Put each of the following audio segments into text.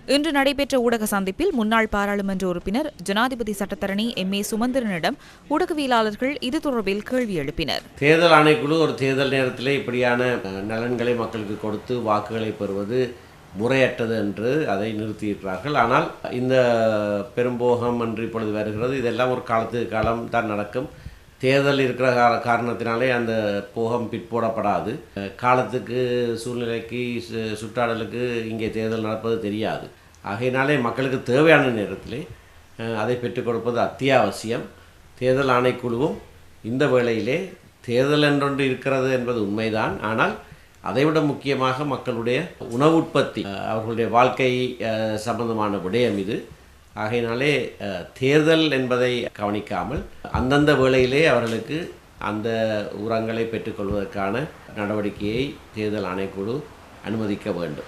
இன்று நடைபெற்ற ஊடக சந்திப்பில் முன்னாள் பாராளுமன்ற உறுப்பினர் ஜனாதிபதி சட்டத்தரணி M.A. சுமந்திரனிடம் ஊடகவியலாளர்கள் இது தொடர்பில் கேள்வி எழுப்பினர். தேர்தல் ஆணைக்குழு ஒரு தேர்தல் நேரத்தில் இப்படியான நலன்களை மக்களுக்கு கொடுத்து வாக்குகளை பெறுவது முறையற்றது என்று அதை நிறுத்தியிருக்கிறார்கள். ஆனால் இந்த பெரும்போகம் என்று இப்பொழுது வருகிறது. இதெல்லாம் ஒரு காலத்துக்கு காலம் தான் நடக்கும். தேர்தல் இருக்கிற காரணத்தினாலே அந்த போகம் பிற்போடப்படாது. காலத்துக்கு சூழ்நிலைக்கு சுற்றாடலுக்கு இங்கே தேர்தல் நடப்பது தெரியாது. ஆகையினாலே மக்களுக்கு தேவையான நேரத்திலே அதை பெற்றுக் கொடுப்பது அத்தியாவசியம். தேர்தல் ஆணைக்குழுவும் இந்த வேளையிலே தேர்தல் என்றொன்று இருக்கிறது என்பது உண்மைதான். ஆனால் அதைவிட முக்கியமாக மக்களுடைய உணவு உற்பத்தி, அவர்களுடைய வாழ்க்கை சம்பந்தமான விடயம் இது. ஆகையினாலே தேர்தல் என்பதை கவனிக்காமல் அந்தந்த வேளையிலே அவர்களுக்கு அந்த உரங்களை பெற்றுக்கொள்வதற்கான நடவடிக்கையை தேர்தல் ஆணைக்குழு அனுமதிக்க வேண்டும்.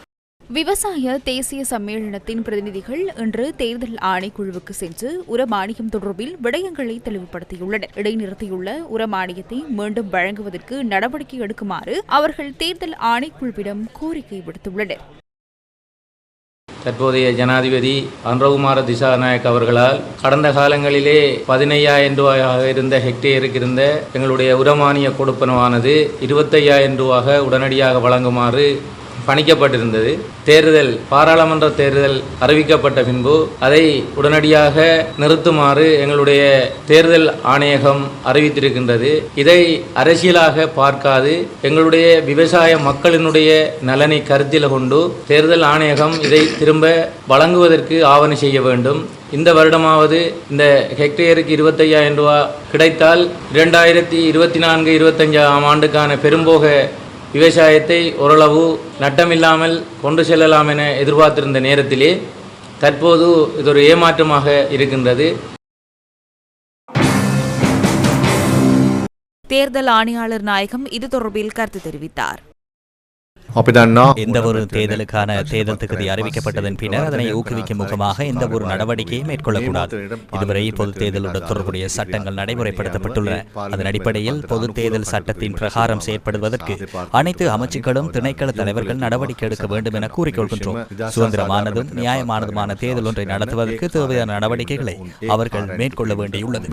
விவசாய தேசிய சம்மேளனத்தின் பிரதிநிதிகள் இன்று தேர்தல் ஆணைக்குழுவுக்கு சென்று உரமானியம் தொடர்பில் விடயங்களை தெளிவுபடுத்தியுள்ளனர். இடைநிறுத்தியுள்ள உரமானியத்தை மீண்டும் வழங்குவதற்கு நடவடிக்கை எடுக்குமாறு அவர்கள் தேர்தல் ஆணைக்குழுவிடம் கோரிக்கை விடுத்துள்ளனர். தற்போதைய ஜனாதிபதி அனுரகுமார திசாநாயக் அவர்களால் கடந்த காலங்களிலே 15,000 ரூபாயாக இருந்த ஹெக்டேருக்கு இருந்த எங்களுடைய உரமானிய கொடுப்பனவானது 25,000 ரூபாக உடனடியாக வழங்குமாறு பணிக்கப்பட்டிருந்தது. பாராளுமன்ற தேர்தல் அறிவிக்கப்பட்ட பின்பு அதை உடனடியாக நிறுத்துமாறு எங்களுடைய தேர்தல் ஆணையகம் அறிவித்திருக்கின்றது. இதை அரசியலாக பார்க்காது எங்களுடைய விவசாய மக்களினுடைய நலனை கருத்தில் கொண்டு தேர்தல் ஆணையகம் இதை திரும்ப வழங்குவதற்கு ஆவணை செய்ய வேண்டும். இந்த வருடமாவது இந்த ஹெக்டேருக்கு 25,000 ரூபாய் கிடைத்தால் 2024-25 ஆண்டுக்கான பெரும்போக விவசாயத்தை ஓரளவு நட்டமில்லாமல் கொண்டு செல்லலாம் என எதிர்பார்த்திருந்த நேரத்திலே தற்போது இது ஒரு ஏமாற்றமாக இருக்கின்றது. தேர்தல் ஆணையாளர் நாயகம் இது தொடர்பில் கருத்து தெரிவித்தார். எந்த ஒரு தேர்தலுக்கான தேர்தல் தொகுதி அறிவிக்கப்பட்டதன் பின்னர் அதனை ஊக்குவிக்கும் முகமாக எந்த ஒரு நடவடிக்கையை மேற்கொள்ளக்கூடாது. இதுவரை பொது தேர்தலுடன் தொடர்புடைய சட்டங்கள் நடைமுறைப்படுத்தப்பட்டுள்ளன. அதன் அடிப்படையில் பொது தேர்தல் சட்டத்தின் பிரகாரம் செயற்படுவதற்கு அனைத்து அமைச்சுக்களும் திணைக்கள தலைவர்கள் நடவடிக்கை எடுக்க வேண்டும் என கூறிக்கொள்கின்றோம். சுதந்திரமானதும் நியாயமானதுமான தேர்தல் ஒன்றை நடத்துவதற்கு தேவையான நடவடிக்கைகளை அவர்கள் மேற்கொள்ள வேண்டியுள்ளது.